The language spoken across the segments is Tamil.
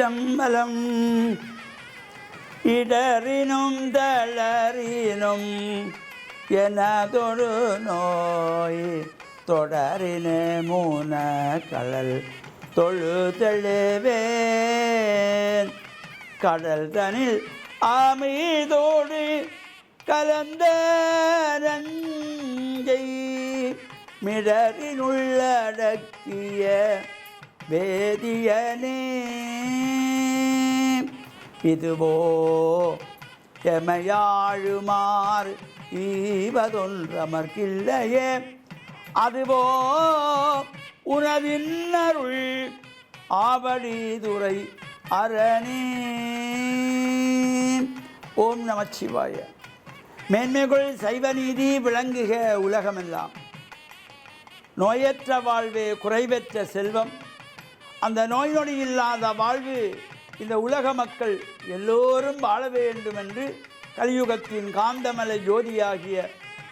சிற்றம்பலம் இடறினும் தளறினும் எனதொரு நோய் தொடரினே மூன கடல் தொழுதெழுவேன் கடல் தனில் ஆமீதோடு கலந்த நஞ்சை மிடரினுள்ளடக்கிய வேதியனே இதுவோ எமையாழுமாறு ஈவதொன்றமர்கில்லையே அதுவோ உனதின்னருள் ஆவடிதுரை அரணே. ஓம் நமச்சிவாய. மேன்மைகள் சைவ நீதி விளங்குக உலகமெல்லாம். நோயற்ற வாழ்வே குறைவற்ற செல்வம். அந்த நோய் நொடி இல்லாத வாழ்வு இந்த உலக மக்கள் எல்லோரும் வாழ வேண்டும் என்று கலியுகத்தின் காந்தமலை ஜோதியாகிய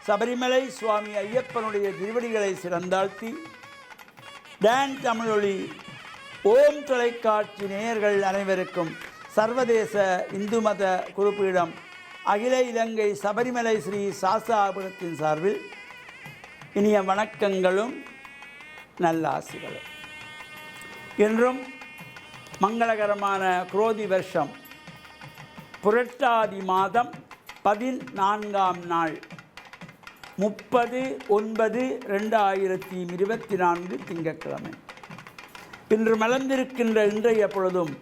சபரிமலை சுவாமி ஐயப்பனுடைய திருவடிகளை சிறந்தாழ்த்தி டான் தமிழொலி ஓம் தொலைக்காட்சி நேயர்கள் அனைவருக்கும் சர்வதேச இந்து மத குருப்பீடம் அகில இலங்கை சபரிமலை ஸ்ரீ சாஸ்தாபுரத்தின் சார்பில் இனிய வணக்கங்களும் நல்லாசிகளும். இன்றும் மங்களகரமான குரோதி வருஷம் புரட்டாதி மாதம் 14ஆம் நாள் 30/9/2024 திங்கட்கிழமை. இன்று மலர்ந்திருக்கின்ற இன்றைய பொழுதும்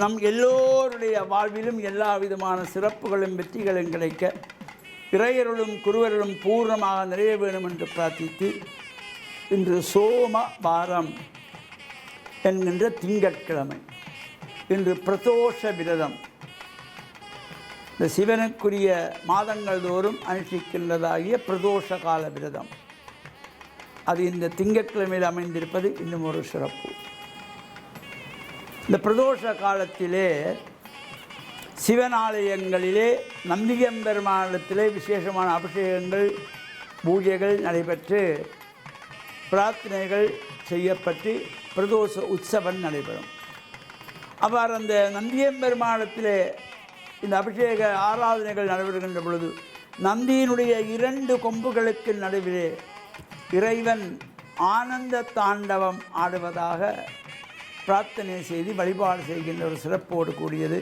நம் எல்லோருடைய வாழ்விலும் எல்லா விதமான சிறப்புகளும் வெற்றிகளும் கிடைக்க இறையருளும் குருவருளும் பூர்ணமாக நிறைய வேண்டும் என்று பிரார்த்தித்து இன்று சோம வாரம் என்கின்ற திங்கட்கிழமை. இன்று பிரதோஷ விரதம். இந்த சிவனுக்குரிய மாதங்கள் தோறும் அனுஷ்டிக்கின்றதாகிய பிரதோஷ கால விரதம். அது இந்த திங்கட்கிழமையில் அமைந்திருப்பது இன்னும் ஒரு சிறப்பு. இந்த பிரதோஷ காலத்திலே சிவனாலயங்களிலே நந்தியம்பெருமானிடத்திலே விசேஷமான அபிஷேகங்கள் பூஜைகள் நடைபெற்று பிரார்த்தனைகள் செய்யப்பட்டு பிரதோஷ உற்சவம் நடைபெறும். அவ்வாறு அந்த நந்தியம்பெருமானிடத்திலே இந்த அபிஷேக ஆராதனைகள் நடைபெறுகின்ற பொழுது நந்தியினுடைய 2 கொம்புகளுக்கு நடுவிலே இறைவன் ஆனந்த தாண்டவம் ஆடுவதாக பிரார்த்தனை செய்து வழிபாடு செய்கின்ற ஒரு சிறப்போடு கூடியது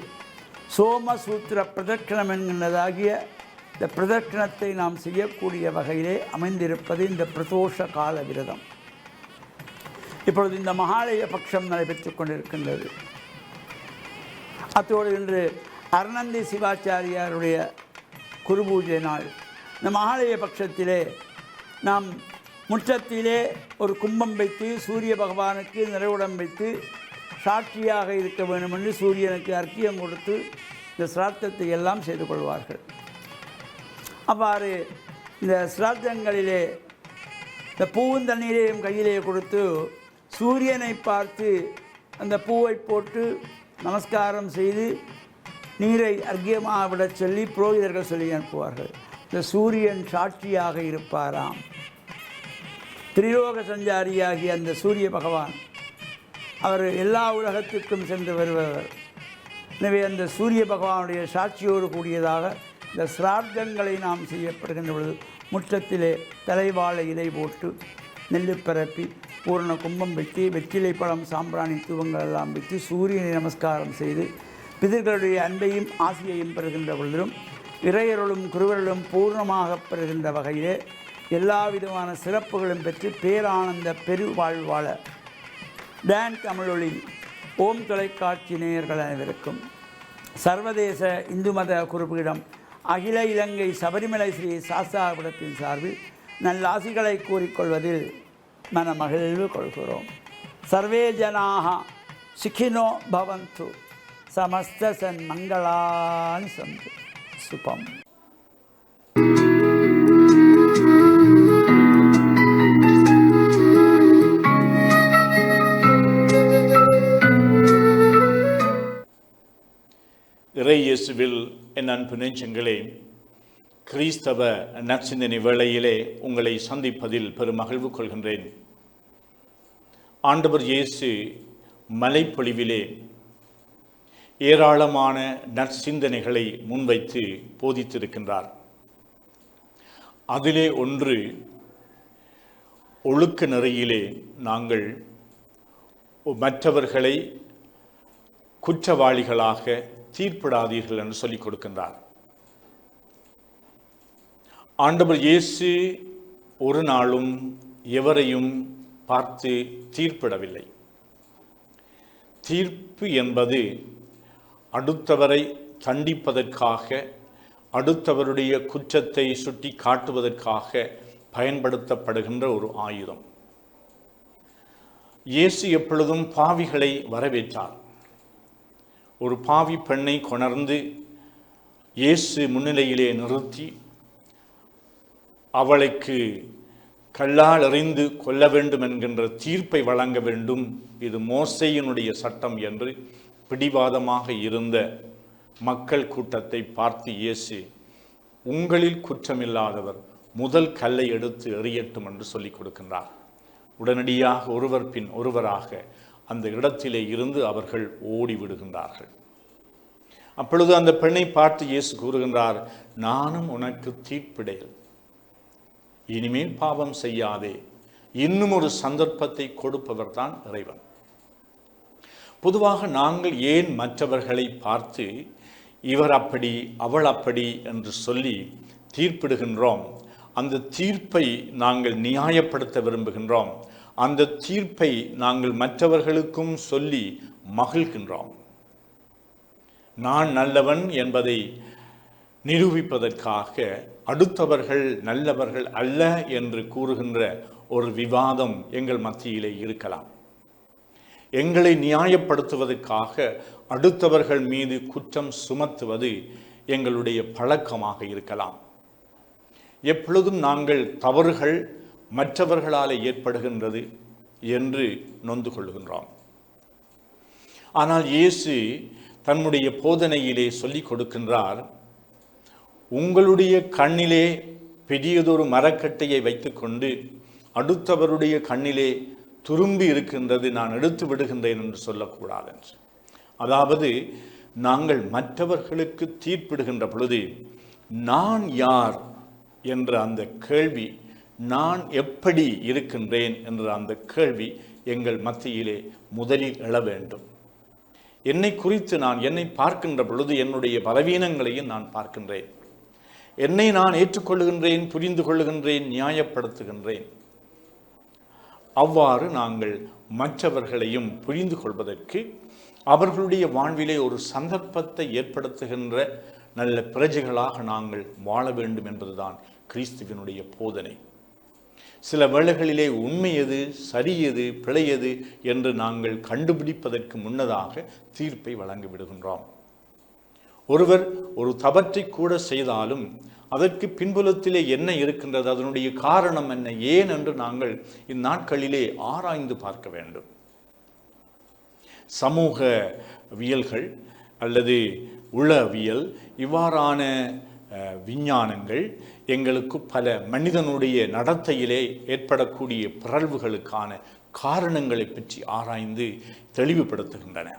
சோமசூத்திர பிரதட்சணம் என்கின்றதாகிய இந்த பிரதட்சணத்தை நாம் செய்யக்கூடிய வகையிலே அமைந்திருப்பது இந்த பிரதோஷ கால விரதம். இப்பொழுது இந்த மகாலய பட்சம் நடைபெற்று கொண்டிருக்கின்றது. அத்தோடு இன்று அருணந்தி சிவாச்சாரியாருடைய குருபூஜை நாள். இந்த மகாலய பட்சத்திலே நாம் முற்றத்திலே ஒரு கும்பம் வைத்து சூரிய பகவானுக்கு நிறைவுடம் வைத்து சாட்சியாக இருக்க வேண்டும் என்று சூரியனுக்கு அர்க்கியம் கொடுத்து இந்த சிராத்தத்தை எல்லாம் செய்து கொள்வார்கள். அவ்வாறு இந்த சிராத்தங்களிலே இந்த பூவும் தண்ணீரையும் கையிலே கொடுத்து சூரியனை பார்த்து அந்த பூவை போட்டு நமஸ்காரம் செய்து நீரை அர்க்கியமாக விடச் சொல்லி புரோகிதர்கள் சொல்லி அனுப்புவார்கள். இந்த சூரியன் சாட்சியாக இருப்பாராம். திரிலோக சஞ்சாரியாகிய அந்த சூரிய பகவான் அவர் எல்லா உலகத்திற்கும் சென்று வருபவர். எனவே அந்த சூரிய பகவானுடைய சாட்சியோடு கூடியதாக இந்த சிரார்த்தங்களை நாம் செய்யப்படுகின்ற பொழுது முற்றத்திலே தலைவாழை இலை போட்டு நெல்லு பரப்பி பூரண கும்பம் வைத்து வெற்றிலை பழம் சாம்பிராணி தூவங்கள் எல்லாம் வைத்து சூரியனை நமஸ்காரம் செய்து பிதர்களுடைய அன்பையும் ஆசியையும் பெறுகின்ற பொழுதும் இறையருளும் குருவருளும் பூர்ணமாக பெறுகின்ற வகையிலே எல்லா விதமான சிறப்புகளும் பெற்று பேரானந்த பெருவாழ்வாழ டான் தமிழொலி ஓம் தொலைக்காட்சி நேயர்கள் அனைவருக்கும் சர்வதேச இந்து மத குருப்பீடம் அகில இலங்கை சபரிமலை ஸ்ரீ சாஸ்தாபுரத்தின் சார்பில் நல்லாசிகளை கூறிக்கொள்வதில் மனமகிழ்வு கொள்கிறோம். சர்வே ஜனாக சுகினோ பவந்து சமஸ்த சன்மங்களானி சந்து சுபம். இறை இயேசுவில் என் அன்பு நெஞ்சங்களே, கிறிஸ்தவ நற்சிந்தனை வேளையிலே உங்களை சந்திப்பதில் பெரும் மகிழ்வு கொள்கின்றேன். ஆண்டவர் இயேசு மலைப்பொழிவிலே ஏராளமான நற்சிந்தனைகளை முன்வைத்து போதித்திருக்கின்றார். அதிலே ஒன்று, ஒழுக்க நெறியிலே நாங்கள் மற்றவர்களை குற்றவாளிகளாக தீர்ப்பிடாதீர்கள் என்று சொல்லிக் கொடுக்கின்றார். ஆண்டவர் இயேசு ஒரு நாளும் எவரையும் பார்த்து தீர்ப்பிடவில்லை. தீர்ப்பு என்பது அடுத்தவரை தண்டிப்பதற்காக, அடுத்தவருடைய குற்றத்தை சுட்டி காட்டுவதற்காக பயன்படுத்தப்படுகின்ற ஒரு ஆயுதம். இயேசு எப்பொழுதும் பாவிகளை வரவேற்றார். ஒரு பாவி பெண்ணை கொணர்ந்து இயேசு முன்னிலையிலே நிறுத்தி அவளுக்கு கல்லால் எறிந்து கொல்ல வேண்டும் என்கின்ற தீர்ப்பை வழங்க வேண்டும், இது மோசேயினுடைய சட்டம் என்று பிடிவாதமாக இருந்த மக்கள் கூட்டத்தை பார்த்து இயேசு, உங்களில் குற்றமில்லாதவர் முதல் கல்லை எடுத்து எறியட்டும் என்று சொல்லிக் கொடுக்கின்றார். உடனடியாக ஒருவர் பின் ஒருவராக அந்த இடத்திலே இருந்து அவர்கள் ஓடிவிடுகின்றார்கள். அப்பொழுது அந்த பெண்ணை பார்த்து இயேசு கூறுகின்றார், நானும் உனக்கு தீர்ப்பிடேன், இனிமேல் பாவம் செய்யாதே. இன்னும் ஒரு சந்தர்ப்பத்தை கொடுப்பவர் தான் இறைவன். பொதுவாக நாங்கள் ஏன் மற்றவர்களை பார்த்து இவர் அப்படி அவள் அப்படி என்று சொல்லி தீர்ப்பிடுகின்றோம்? அந்த தீர்ப்பை நாங்கள் நியாயப்படுத்த விரும்புகின்றோம். அந்த தீர்ப்பை நாங்கள் மற்றவர்களுக்கும் சொல்லி மகிழ்கின்றோம். நான் நல்லவன் என்பதை நிரூபிப்பதற்காக அடுத்தவர்கள் நல்லவர்கள் அல்ல என்று கூறுகின்ற ஒரு விவாதம் எங்கள் மத்தியிலே இருக்கலாம். எங்களை நியாயப்படுத்துவதற்காக அடுத்தவர்கள் மீது குற்றம் சுமத்துவது எங்களுடைய பழக்கமாக இருக்கலாம். எப்பொழுதும் நாங்கள் தவறுகள் மற்றவர்களால் ஏற்படுகின்றது என்று நொந்து கொள்கின்றோம். ஆனால் இயேசு தன்னுடைய போதனையிலே சொல்லிக் கொடுக்கின்றார், உங்களுடைய கண்ணிலே பெரியதொரு மரக்கட்டையை வைத்துக்கொண்டு அடுத்தவருடைய கண்ணிலே துரும்பி இருக்கின்றது, நான் எடுத்து விடுகின்றேன் என்று சொல்லக்கூடாது என்று. அதாவது நாங்கள் மற்றவர்களுக்கு தீர்ப்பிடுகின்ற பொழுது நான் யார் என்ற அந்த கேள்வி, நான் எப்படி இருக்கின்றேன் என்ற அந்த கேள்வி எங்கள் மத்தியிலே முதலில் எழ வேண்டும். என்னை குறித்து நான் என்னை பார்க்கின்ற பொழுது என்னுடைய பலவீனங்களையும் நான் பார்க்கின்றேன். என்னை நான் ஏற்றுக்கொள்ளுகின்றேன், புரிந்து கொள்ளுகின்றேன், நியாயப்படுத்துகின்றேன். அவ்வாறு நாங்கள் மற்றவர்களையும் புரிந்து கொள்வதற்கு, அவர்களுடைய வாழ்விலே ஒரு சந்தர்ப்பத்தை ஏற்படுத்துகின்ற நல்ல பிரஜைகளாக நாங்கள் வாழ வேண்டும் என்பதுதான் கிறிஸ்துவினுடைய போதனை. சில வேளைகளிலே உண்மை எது, சரி எது, பிழை எது என்று நாங்கள் கண்டுபிடிப்பதற்கு முன்னதாக தீர்ப்பை வழங்கிவிடுகின்றோம். ஒருவர் ஒரு தவற்றை கூட செய்தாலும் அதற்கு பின்புலத்திலே என்ன இருக்கின்றது, அதனுடைய காரணம் என்ன, ஏன் என்று நாங்கள் இந்நாட்களிலே ஆராய்ந்து பார்க்க வேண்டும். சமூகவியல்கள் அல்லது உளவியல் இவ்வாறான விஞ்ஞானங்கள் எங்களுக்கு பல மனிதனுடைய நடத்தையிலே ஏற்படக்கூடிய பிறழ்வுகளுக்கான காரணங்களை பற்றி ஆராய்ந்து தெளிவுபடுத்துகின்றன.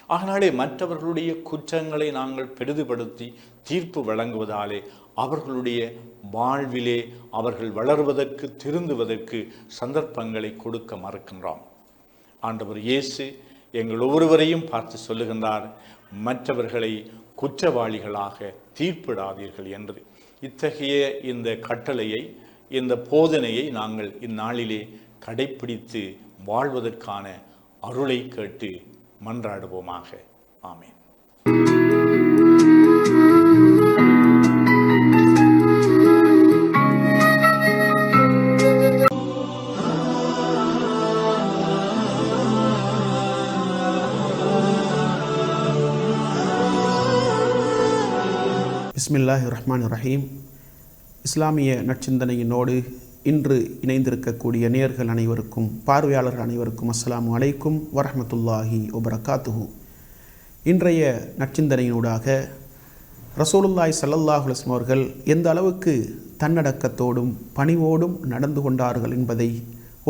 ஆகனாலே மற்றவர்களுடைய குற்றங்களை நாங்கள் பெரிதுபடுத்தி தீர்ப்பு வழங்குவதாலே அவர்களுடைய வாழ்விலே அவர்கள் வளர்வதற்கு, திருந்துவதற்கு சந்தர்ப்பங்களை கொடுக்க மறுக்கின்றோம். ஆண்டவர் இயேசு எங்கள் ஒவ்வொருவரையும் பார்த்து சொல்லுகின்றார், மற்றவர்களை குற்றவாளிகளாக தீர்ப்பிடாதீர்கள் என்று. இத்தகைய இந்த கட்டளையை, இந்த போதனையை நாங்கள் இந்நாளிலே கடைப்பிடித்து வாழ்வதற்கான அருளை கேட்டு மன்றாடுவோமாக. ஆமென். பிஸ்மில்லாஹிர் ரஹ்மானிர் ரஹீம். இஸ்லாமிய நற்சிந்தனையினோடு இன்று இணைந்திருக்கக்கூடிய நேயர்கள் அனைவருக்கும், பார்வையாளர்கள் அனைவருக்கும் அஸ்ஸலாமு அலைக்கும் வரஹ்மத்துல்லாஹி வபரகாத்துஹு. இன்றைய நற்சிந்தனையினூடாக ரசூலுல்லாஹி ஸல்லல்லாஹு அலைஹி வஸல்லம் அவர்கள் எந்த அளவுக்கு தன்னடக்கத்தோடும் பணிவோடும் நடந்து கொண்டார்கள் என்பதை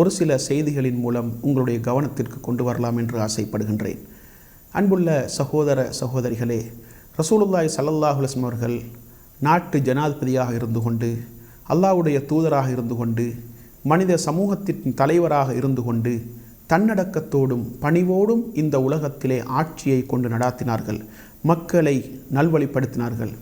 ஒரு சில செய்திகளின் மூலம் உங்களுடைய கவனத்திற்கு கொண்டு வரலாம் என்று ஆசைப்படுகின்றேன். அன்புள்ள சகோதர சகோதரிகளே, ரசூலுல்லாஹி ஸல்லல்லாஹு அலைஹி வஸல்லம் அவர்கள் நாட்டு ஜனாதிபதியாக இருந்து கொண்டு, அல்லாஹ்வுடைய தூதராக இருந்து கொண்டு, மனித சமூகத்தின் தலைவராக இருந்து கொண்டு, தன்னடக்கத்தோடும் பணிவோடும் இந்த உலகத்திலே ஆட்சியை கொண்டு நடாத்தினார்கள். மக்களை நல்வழிப்படுத்தினார்கள்.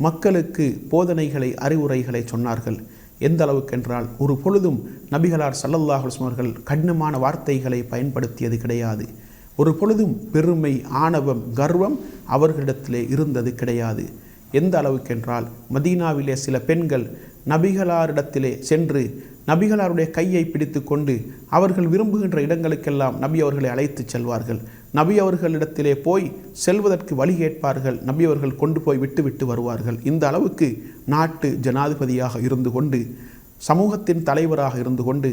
மக்களுக்கு போதனைகளை, அறிவுரைகளை சொன்னார்கள். எந்த அளவுக்கென்றால் ஒரு பொழுதும் நபிகளார் ஸல்லல்லாஹு அலைஹி வஸல்லம் அவர்கள் கடினமான வார்த்தைகளை பயன்படுத்தியது கிடையாது. ஒரு பொழுதும் பெருமை, ஆணவம், கர்வம் அவர்களிடத்திலே இருந்தது கிடையாது. எந்த அளவுக்கென்றால் மதீனாவிலே சில பெண்கள் நபிகளாரிடத்திலே சென்று நபிகளாருடைய கையை பிடித்து கொண்டு அவர்கள் விரும்புகின்ற இடங்களுக்கெல்லாம் நபி அவர்களை அழைத்து செல்வார்கள். நபி அவர்களிடத்திலே போய் செல்வதற்கு வழி கேட்பார்கள். நபி அவர்கள் கொண்டு போய் விட்டு வருவார்கள். இந்த அளவுக்கு நாட்டு ஜனாதிபதியாக இருந்து கொண்டு, சமூகத்தின் தலைவராக இருந்து கொண்டு,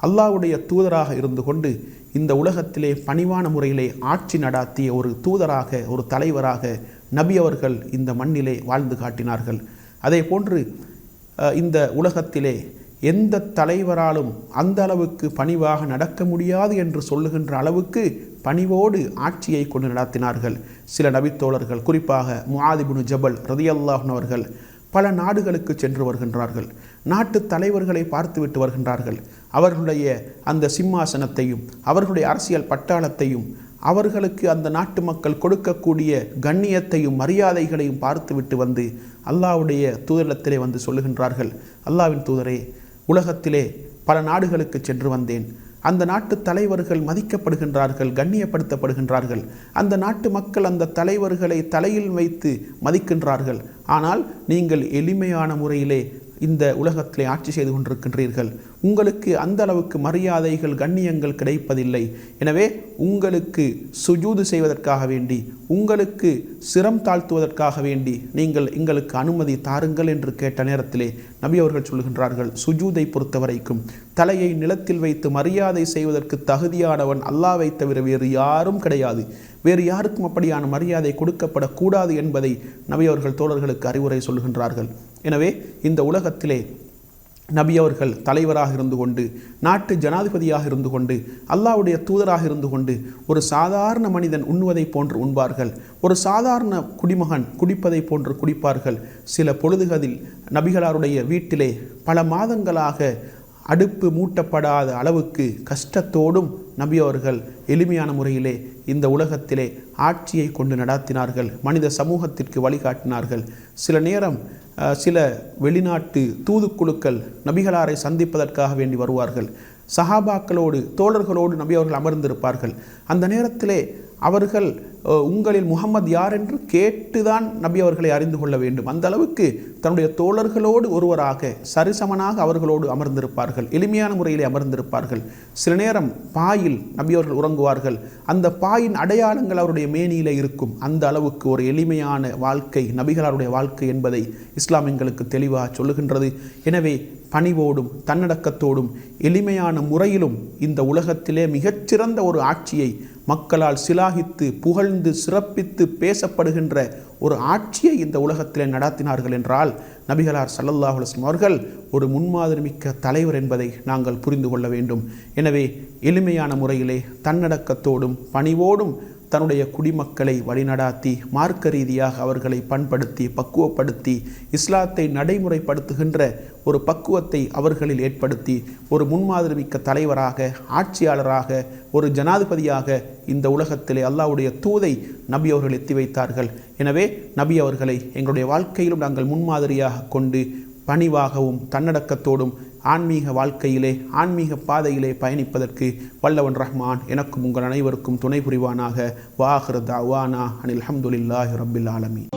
அல்லாஹ்வுடைய தூதராக இருந்து கொண்டு, இந்த உலகத்திலே பணிவான முறையிலே ஆட்சி நடாத்திய ஒரு தூதராக, ஒரு தலைவராக நபி அவர்கள் இந்த மண்ணிலே வாழ்ந்து காட்டினார்கள். அதே போன்று இந்த உலகத்திலே எந்த தலைவராலும் அந்த அளவுக்கு பணிவாக நடக்க முடியாது என்று சொல்லுகின்ற அளவுக்கு பணிவோடு ஆட்சியை கொண்டு நடத்தினார்கள். சில நபித்தோழர்கள், குறிப்பாக முஆத் இப்னு ஜபல் ரலியல்லாஹு அன்ஹு அவர்கள் பல நாடுகளுக்கு சென்று வருகின்றார்கள். நாட்டு தலைவர்களை பார்த்துவிட்டு வருகின்றார்கள். அவர்களுடைய அந்த சிம்மாசனத்தையும் அவர்களுடைய அரசியல் பட்டாளத்தையும் அவர்களுக்கு அந்த நாட்டு மக்கள் கொடுக்கக்கூடிய கண்ணியத்தையும் மரியாதைகளையும் பார்த்துவிட்டு வந்து அல்லாஹ்வுடைய தூதரிடத்திலே வந்து சொல்லுகின்றார்கள், அல்லாஹ்வின் தூதரே, உலகத்திலே பல நாடுகளுக்கு சென்று வந்தேன். அந்த நாட்டு தலைவர்கள் மதிக்கப்படுகின்றார்கள், கண்ணியப்படுத்தப்படுகின்றார்கள். அந்த நாட்டு மக்கள் அந்த தலைவர்களை தலையில் வைத்து மதிக்கின்றார்கள். ஆனால் நீங்கள் எளிமையான முறையிலே இந்த உலகத்திலே ஆட்சி செய்து கொண்டிருக்கின்றீர்கள். உங்களுக்கு அந்த அளவுக்கு மரியாதைகள், கண்ணியங்கள் கிடைப்பதில்லை. எனவே உங்களுக்கு சுஜூது செய்வதற்காக வேண்டி, உங்களுக்கு சிரம் தாழ்த்துவதற்காக வேண்டி நீங்கள் எங்களுக்கு அனுமதி தாருங்கள் என்று கேட்ட நேரத்திலே நபி அவர்கள் சொல்கின்றார்கள், சுஜூதை பொறுத்த வரைக்கும் தலையை நிலத்தில் வைத்து மரியாதை செய்வதற்கு தகுதியானவன் அல்லாஹ்வை தவிர வேறு யாரும் கிடையாது. வேறு யாருக்கும் அப்படியான மரியாதை கொடுக்கப்படக்கூடாது என்பதை நபி அவர்கள் தோழர்களுக்கு அறிவுரை சொல்கின்றார்கள். எனவே இந்த உலகத்திலே நபி அவர்கள் தலைவராக இருந்து கொண்டு, நாட்டு ஜனாதிபதியாக இருந்து கொண்டு, அல்லாஹ்வுடைய தூதராக இருந்து கொண்டு ஒரு சாதாரண மனிதன் உண்ணுவதை போன்று உண்பார்கள். ஒரு சாதாரண குடிமகன் குடிப்பதை போன்று குடிப்பார்கள். சில பொழுதுகளில் நபிகளாருடைய வீட்டிலே பல மாதங்களாக அடுப்பு மூட்டப்படாத அளவுக்கு கஷ்டத்தோடும் நபி அவர்கள் எளிமையான முறையிலே இந்த உலகத்திலே ஆட்சியை கொண்டு நடாத்தினார்கள். மனித சமூகத்திற்கு வழிகாட்டினார்கள். சில நேரம் சில வெளிநாட்டு தூதுக்குழுக்கள் நபிகளாரை சந்திப்பதற்காக வேண்டி வருவார்கள். சஹாபாக்களோடு, தோழர்களோடு நபி அவர்கள் அமர்ந்திருப்பார்கள். அந்த நேரத்திலே அவர்கள் உங்களில் முகம்மது யார் என்று கேட்டுதான் நபி அவர்களை அறிந்து கொள்ள வேண்டும். அந்த அளவுக்கு தன்னுடைய தோழர்களோடு ஒருவராக சரிசமனாக அவர்களோடு அமர்ந்திருப்பார்கள். எளிமையான முறையிலே அமர்ந்திருப்பார்கள். சில நேரம் பாயில் நபி அவர்கள் உறங்குவார்கள். அந்த பாயின் அடையாளங்கள் அவருடைய மேனியிலே இருக்கும். அந்த அளவுக்கு ஒரு எளிமையான வாழ்க்கை நபிகளாருடைய வாழ்க்கை என்பதை இஸ்லாம் எங்களுக்கு தெளிவாக சொல்லுகின்றது. எனவே பணிவோடும் தன்னடக்கத்தோடும் எளிமையான முறையிலும் இந்த உலகத்திலே மிகச்சிறந்த ஒரு ஆட்சியை மக்களால் சிலாகித்து புகழ்ந்து சிறப்பித்து பேசப்படுகின்ற ஒரு ஆட்சியை இந்த உலகத்திலே நடாத்தினார்கள் என்றால் நபிகளார் ஸல்லல்லாஹு அலைஹி வஸல்லம் அவர்கள் ஒரு முன்மாதிரி மிக்க தலைவர் என்பதை நாங்கள் புரிந்து கொள்ள வேண்டும். எனவே எளிமையான முறையிலே தன்னடக்கத்தோடும் பணிவோடும் தன்னுடைய குடிமக்களை வழிநடாத்தி மார்க்க ரீதியாக அவர்களை பண்படுத்தி பக்குவப்படுத்தி இஸ்லாத்தை நடைமுறைப்படுத்துகின்ற ஒரு பக்குவத்தை அவர்களில் ஏற்படுத்தி ஒரு முன்மாதிரி மிக்க தலைவராக, ஆட்சியாளராக, ஒரு ஜனாதிபதியாக இந்த உலகத்திலே அல்லாஹ்வுடைய தூதை நபி அவர்கள் எத்தி வைத்தார்கள். எனவே நபி அவர்களை எங்களுடைய வாழ்க்கையிலும் நாங்கள் முன்மாதிரியாக கொண்டு பணிவாகவும் தன்னடக்கத்தோடும் ஆன்மீக வாழ்க்கையிலே, ஆன்மீக பாதையிலே பயணிப்பதற்கு வல்லவன் ரஹ்மான் எனக்கும் உங்கள் அனைவருக்கும் துணை புரிவானாக. வாஹிரு தஅவானா அனில் ஹம்துலில்லாஹி ரப்பில் ஆலமீன்.